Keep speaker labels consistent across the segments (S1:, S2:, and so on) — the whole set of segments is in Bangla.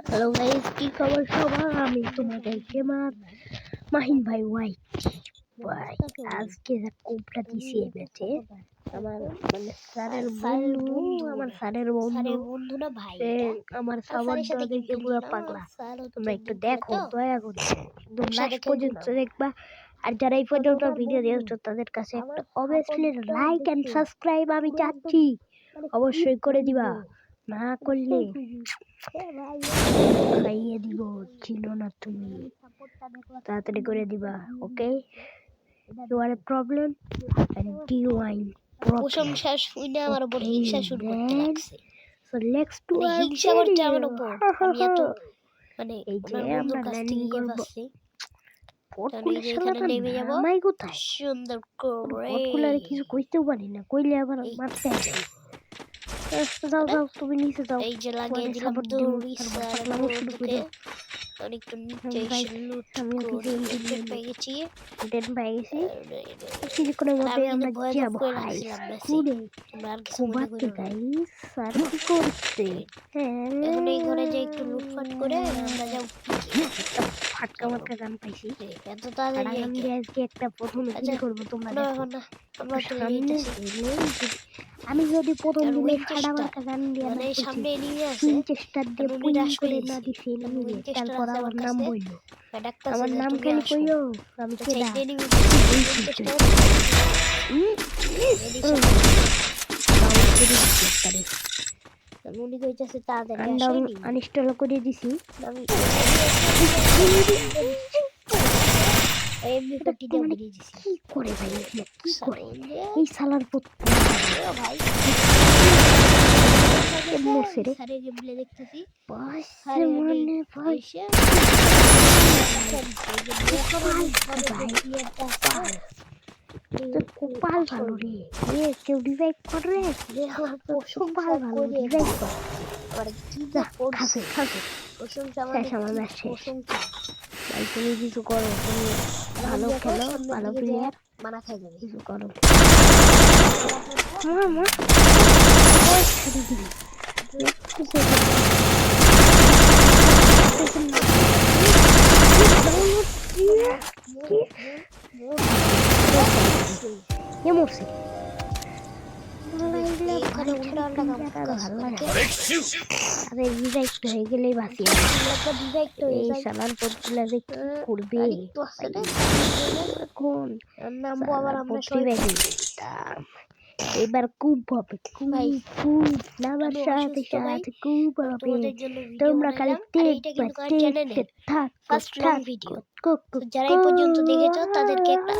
S1: হ্যালো গাইস, কি খবর সবার? আমি তোমাদেরকে মাহিন ভাই হোয়াইট ভাই আজকে যা কোপটা দিছি এই ম্যাচে আমার মানে স্যারের বন্ধু না ভাই, আমার সাবানটা দেখে পুরো পাগলা। তোমরা একটু দেখো দয়া করে, একদম লাস্ট পর্যন্ত দেখবা। আর যারা এই পর্যন্ত ভিডিও দেখছো তাদের কাছে একটা অবভিয়াসলি লাইক এন্ড সাবস্ক্রাইব আমি চাচ্ছি, অবশ্যই করে দিবা। না করলে খাইয়ে দিব, চিনো না তুমি, তাড়াতাড়ি করে দিবা। Okay, you are a problem and divine
S2: প্রশংসা শুনে আমার উপর হিংসা শুরু করতে লাগছে।
S1: সো লেটস ডু
S2: হিংসা করছে আমার উপর। আমি এত মানে
S1: এই যে আমরা ল্যান্ডিং করব,
S2: এখানে নেমে যাব
S1: মাই কোথায়
S2: সুন্দর করে।
S1: পটকুলারে কিছু কইতেও পারি না, কইলে আবার মারতে আসে। যাও যাও, তুমি নিচে যাও।
S2: এই যে লাগিয়ে দিলাম দড়ি স্যার শুরু করে। আর একটু নিচে এসে লুট করে ডেড পেয়ে গেছি।
S1: কিছুক্ষণের মধ্যে আমরা যাবো হাই স্কুলে। কোবাতে গাইস, স্যার কি করছে?
S2: এখন এই ঘরে যে একটু লুটপাট করে আমরা যাও
S1: ফাটকা মাটকা গান পাইছি।
S2: এত তাড়াতাড়ি
S1: আজকে একটা প্রথম কিল করবো। তোমরা আমি যদি প্রথম দিনে ফাটা মার্কা গান দিয়ে
S2: মানে সামনে এনিমি আছে,
S1: চেষ্টা দিয়ে পুইন করে না দিছি এনিমি, তারপর আমার নাম বললো, আমার নাম খালি কইও আমি কেডা।
S2: উনি কইতাছে তাড়াতাড়ি
S1: আনইনস্টল করে দিছি।
S2: আমি এমনি দিয়ে বেরিয়ে দিছি।
S1: কি করে ভাই, কি করে এই শালার পুত
S2: ভাই
S1: মরছে রে।
S2: সারে গেমপ্লে দেখতেছি
S1: পাশে মানে পাশে কোপাল ভালো রে, কেউ রিভাইভ করে আমার কোপাল ভালো রিভাইভ করে।
S2: আবার কি
S1: খাসে খাসে
S2: প্রশংসা
S1: আমার ম্যাচ শেষ। ভাই তুমি কিছু করো, তুমি ভালো খেলো, ভালো প্লেয়ার,
S2: মানা খাই যাবে।
S1: কিছু করো। এবার খুব হবে, খুব নামার সাথে সাথে খুব হবে। তোমরা খালি দেখতে থাকো।
S2: যারা এই পর্যন্ত দেখেছো তাদেরকে একটা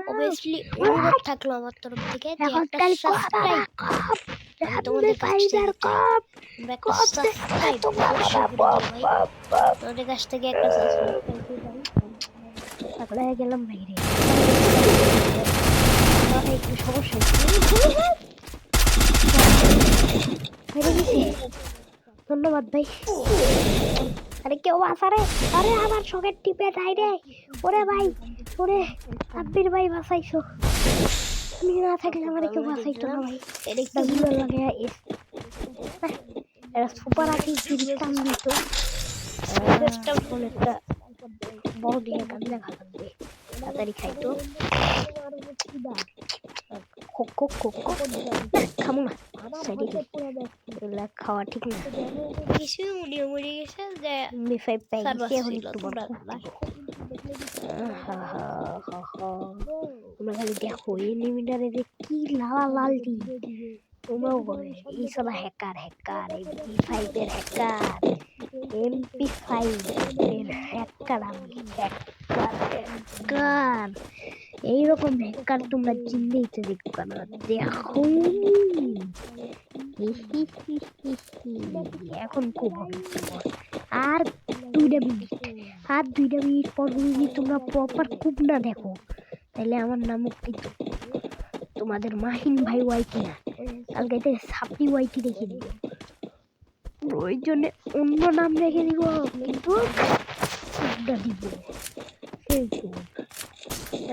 S2: অবভিয়াসলি অনুরোধ থাকলো আমার তরফ থেকে যে একটা সাবস্ক্রাইব। আমি তোমাদের কাছ থেকে তোমাদের কাছ থেকে একটা সাবস্ক্রাইব
S1: গেলাম বাইরে। একটু সমস্যা ধন্যবাদ ভাই। আরে কেউ আসারে, আরে আমার শখের টিপে নাই রে। ওরে ভাই, ওরে আব্বির ভাই বাঁচাইছো, আমি না থাকলে আমার কেউ বাঁচাইতো না ভাই। এটা গুলো লাগে এরা সুপার আকি কাম দিত। একটা বড় দিয়ে কাম দেখা লাগবে, তাড়াতাড়ি খাইতো। খামো না, খাওয়া ঠিক না।
S2: কিছু মরে গেছে যে
S1: মিফাই পাই গেছে, এখন একটু বড়। তোমরা খালি দেখো এনিমিটারে যে কি লাল লাল দি। তোমরাও বলে এই সব হ্যাকার MP5 এর হ্যাকার, MP5 এর হ্যাকার, আমি হ্যাকার। এইরকম হ্যাকার তোমরা চিনতেই দেখো না, দেখো এখন খুব হবে। আর 2টা মিনিট পর যদি তোমরা প্রপার খুব না দেখো, তাহলে আমার নামও কিন্তু তোমাদের মাহিন ভাই ওয়াইটি না, কালকে থেকে সাপনি ওয়াইটি রেখে দিব। ওই জন্য অন্য নাম রেখে দিব, কিন্তু দিব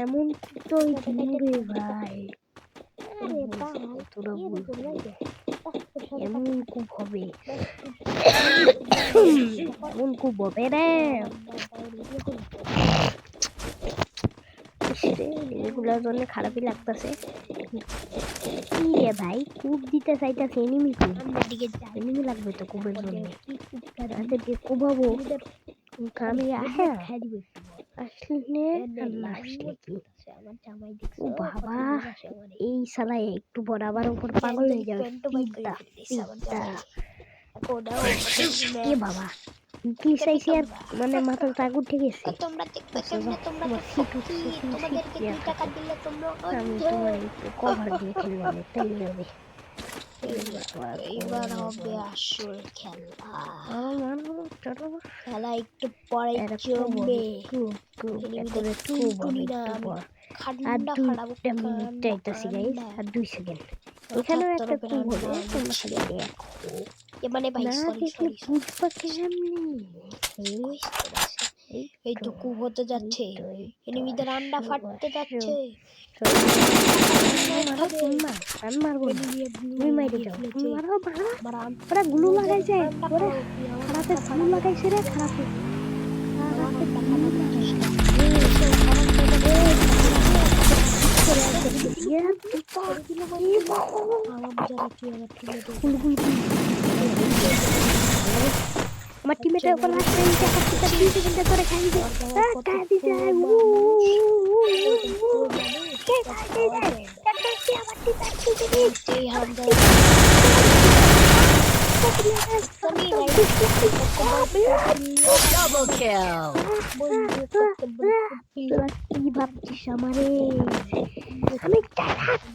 S1: এমন তো দিবে ভাই। তোরা এমন খুব হবে। এমন খুব হবে রে এগুলোর জন্য খারাপই লাগতেছে কি রে ভাই কূপ দিতে চাইতেছে এনিমি কূপ এনিমি লাগবে তো কূপের জন্য তাদেরকে কোবাবো আমি আসলে ও বাবা এই শালায় একটু পর আবার উপর পাগল হয়ে যাবে এ বাবা ইংলিশ আইসি আর মানে মাথার টাক উঠে গেছে
S2: তোমরা দেখবে কেমনে তোমরা তোমাদেরকে 2 টাকা দিলে তোমরা
S1: আমি তোমার একটু কভার দিয়ে খেলবো তাই হবে
S2: এইবার হবে আসল খেলা খেলা একটু পরে
S1: আর
S2: জমবে
S1: ঠান্ডা খারাপ মিনিট চাইতেছি গাইস আর 2 সেকেন্ড এখানেও একটা কুপ হবে তোমরা খালি দেখো
S2: মানে ভাই
S1: না
S2: সরি
S1: দেখলে বুঝবা কেমনি
S2: এই তো কুপ হতে যাচ্ছে এনিমিদের আন্ডা ফাটতে যাচ্ছে
S1: আমি মারবো তুমি মাইরে যাও তুমি মারো ওরা গুলু লাগাইছে ওরা খারাপে গুলু লাগাইছে রে খারাপে আমার টিমের উপর লাস্ট টাইম 2 সেকেন্ড করে খাই দিই কাটি যায়
S2: Double kill.
S1: কি ভাবছিস আমারে আমি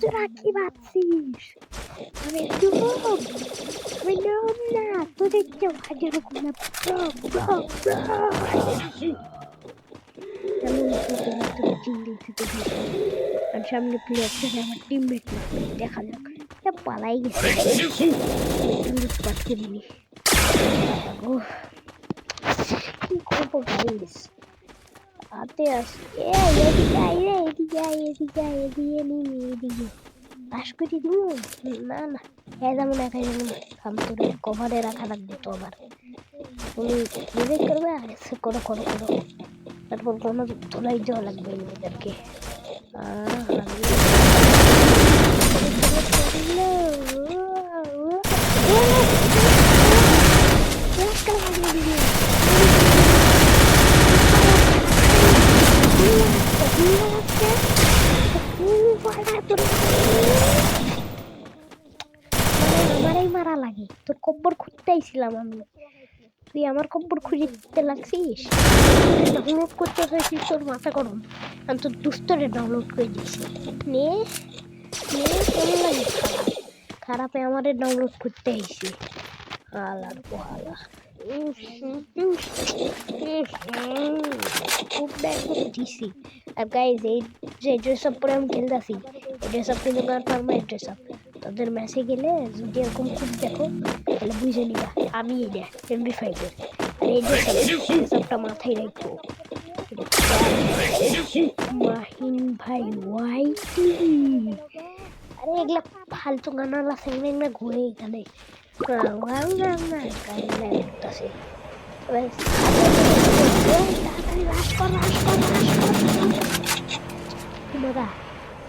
S1: তোরা কি ভাবছিস আমি নম না তোদের কেউ হাজার রকম না আর সামনে প্লেয়ার থেকে আমার টিমমেট দেখা যাক পালাই গেছে পাঠিয়ে ও কি করবো গাইস আতে আসে এদিকে পাশ করে দিব না না যেমন একা যেমন তোর কভারে রাখা লাগবে তো আবার তুমি নিজে করবে আর এসে করো তারপর কোনো তোলাই যাওয়া লাগবে এদেরকে আমারই মারা লাগে তোর কব্বর খুঁজতে আইছিলাম আমি তুই আমার কব্বর খুঁজে দিতে লাগছিস ডাউনলোড করতে হয়েছিস তোর মাথা গরম আমি তোর দুস্তরে ডাউনলোড করে দিয়েছি নে কেমন লাগে খারাপে আমাদের ডাউনলোড করতে আইছি হালার পোহালা খুব একদম দিছি আর গাইজ এই যে ড্রেস আপ পরে আমি খেলতেছি এই ড্রেস আপ কিন্তু পারমানেন্ট ড্রেস আপ তাদের ম্যাচে গেলে যদি এরকম খুব দেখো তাহলে বুঝে নিবা আমি এটা এমবি5 আর এই ড্রেস আপটা মাথায় রাখবো মাহিন ভাই ওয়াইটি আরে এগুলা ফালতু গানালা সেগমেন্ট ঘুরে এখানে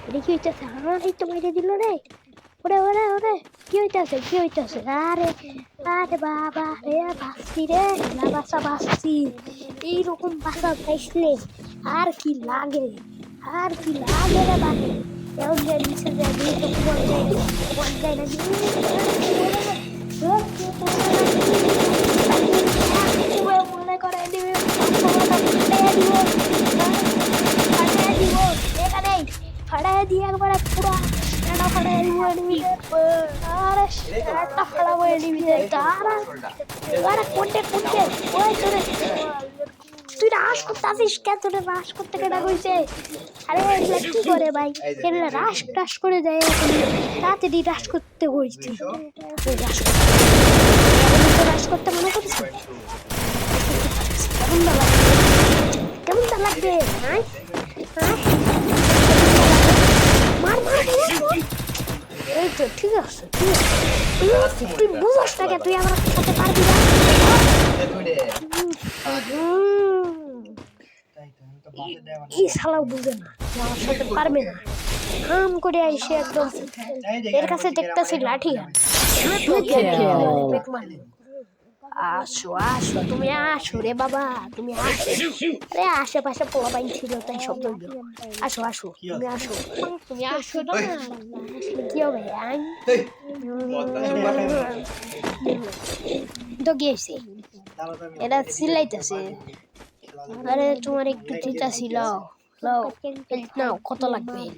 S1: কি হইতেছে আমার এই তো মাইরে দিল রে ওরে কি হইতেছে আরে বাবা রে বাসি রে বাসি এইরকম বাসা পাইছিলে আর কি লাগে রে বাকি এমন যে নিচে যায় দিয়ে তো কোন যায় না মনে করে দিবে ফাড়াই দিয়ে একবার পুরো ফাড়াই দিব আরে ফাড়াবো তারা কোনটে ওই তোরে তুই রাশ করতে আসিস কে তোরে রাশ করতে কেনা কইছে আরে এগুলা কি করে ভাই এগুলা রাশ করে দেয় তাড়াতাড়ি রাশ করতে কইছি রাশ করতে মনে করছিস কেমন লাগবে মার এই তো ঠিক আছে তুই বুঝস না তুই আমার সাথে পারবি না এই শালাও বুঝে না যে আমার সাথে পারবে না হাম করে এসে একদম এর কাছে দেখতেছি লাঠি হাত আসো আসো তুমি আসো রে বাবা তুমি আসো আরে আশেপাশে পোলাপাইন ছিল তাই শব্দ হইলো আসো আসো তুমি আসো না কি হবে তো গিয়েছে এটা চিল্লাইতেছে আরে তোমার একটু চিন্তা ছিল নাও কত লাগবে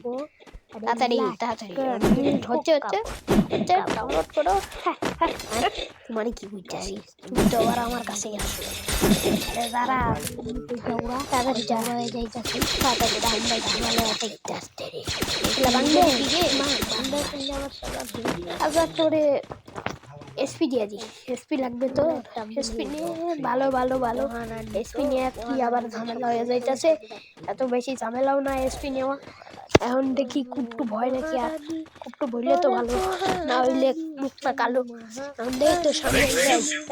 S1: তাড়াতাড়ি হচ্ছে ডাউনলোড করো তোমার কি বুঝতেছি তুমি তো আবার আমার কাছে আসো যারা তাড়াতাড়ি যাওয়া হয়ে যাইতেছে তাড়াতাড়ি আমরা ঝামেলা দেখতে আসতে রে এগুলা বাংলা দিকে আবার তোরে এসপি দিয়ে দি এসপি লাগবে তো এসপি নিয়ে ভালো এসপি নিয়ে কি আবার ঝামেলা হয়ে যাইতেছে এত বেশি ঝামেলাও না এসপি নেওয়া এখন দেখি কুপটু ভয় নাকি আর কুপটু ভরলে তো ভালো না হইলে মুখটা কালো এখন দেখি তো সামনে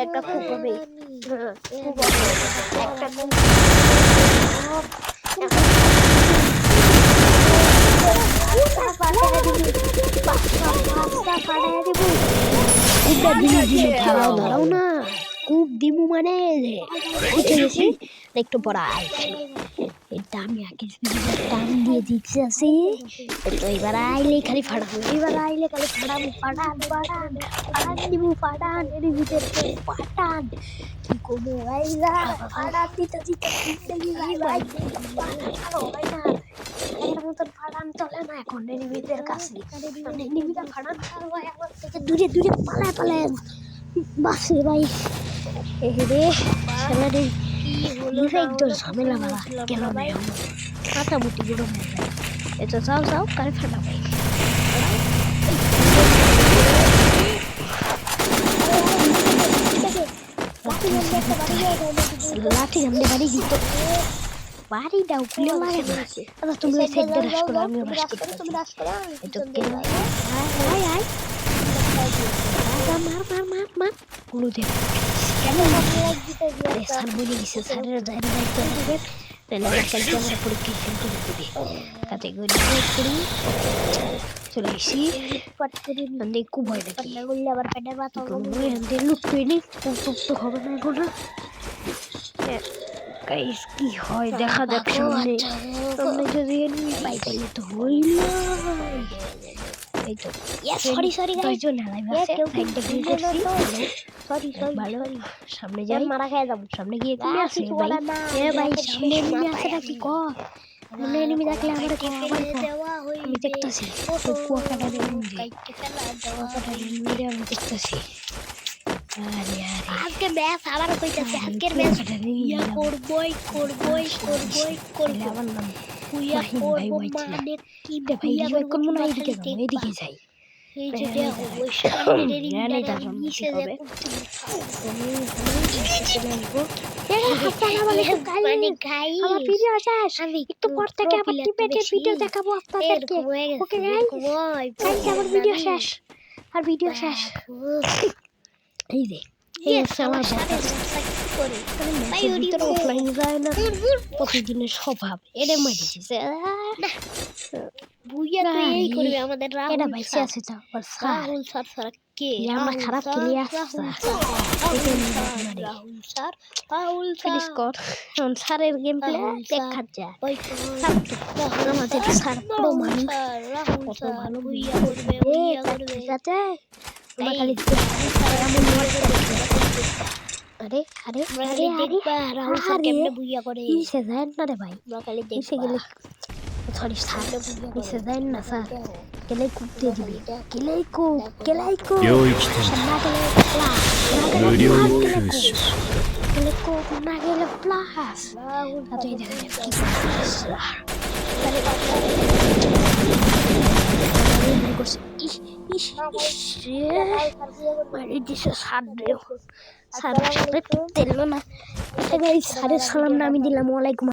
S1: একটা কুপ হবে একটা কুপ দাঁড়াও না খুব দিমু মানে উঠে গেছি একটু পড়া এটা আমি আগে টান দিয়ে দিচ্ছি আসি তো এবার আইলে খালি ফাড়াবো ফাড়ান দিমু ফাড়ান এর ভিতরে ফাটান কি করবো ভাইরা ফাড়ান দিতে ভাই এর মতন ফাড়ান চলে না এখন এনিমিদের কাছে এনিমিটা ফাড়ান আমার থেকে দূরে পালায় বাসে ভাই রে ছেলেরে একদম ঝামেলা বালা গেল না ফাটামুটি গরম হয়ে যায় এটা যাও কারে ফাটা ভাই লাঠি সামনে বাড়ি দিত বাড়ি দাও খুলে মারে না আচ্ছা তুমি ওই সাইডে রাশ করো আমিও রাশ করতে এটা কেন আয় মার গুলো দে কেমন স্যার বলে গেছে স্যারের দায়িত্ব হবে কালকে আমরা পরীক্ষা করে দেবে তাতে করি চলে এসি খুব ভয় নাকি আবার পেটের ব্যথা লুট পেয়ে নি তো হবে না এখন গাইস কি হয় দেখা যাক সামনে সামনে যদি এনিমি পাই তাহলে তো হইল এই তো সরি গাইস জন হালাই আছে সাইডে গিয়ে করছি সরি ভালো সামনে যাই মারা খেয়ে যাব সামনে গিয়ে কি আছে ভাই ভাই সামনে এনিমি আছে নাকি ক সামনে এনিমি দেখলে আমারে ক দেওয়া হই আমি দেখতাছি কুয়াকাটা এনিমি আমি দেখতাছি আজকে ম্যাচ আবার কইতাছে আজকের ম্যাচ ইয়া করবই আমার নাম কুইয়া করব মানে কি ভাই রিভাইভ করব না এদিকে যাই এই যে দেখো ওই সামনের এরিয়াটা নিচে যাবে আমার ভিডিও শেষ আমি একটু পর থেকে আবার টিপেটের ভিডিও দেখাবো আপনাদেরকে ওকে গাইস আমার ভিডিও শেষ আর ভিডিও শেষ এই যে আমার প্রতিদিনের স্বভাব এটা মেরেছে আমাদের রাহুল স্যার কে আমরা খারাপ খেলি স্যারের গেম প্লে দেখা যায় আমাদের স্যার পুরো মানুষ কত ভালো ঠিক আছে আরে রাহুল স্যার কেমনে বুইয়া করে নিচে যায় না রে ভাই নিচে গেলে সরি স্যার নিচে যায় না স্যার গেলে কুপ দিয়ে দিবি গেলেই কুপ গেলে কুপ না গেলে প্লাস তাই দেখা সালাম না আমি দিলাম ওয়ালাইকুম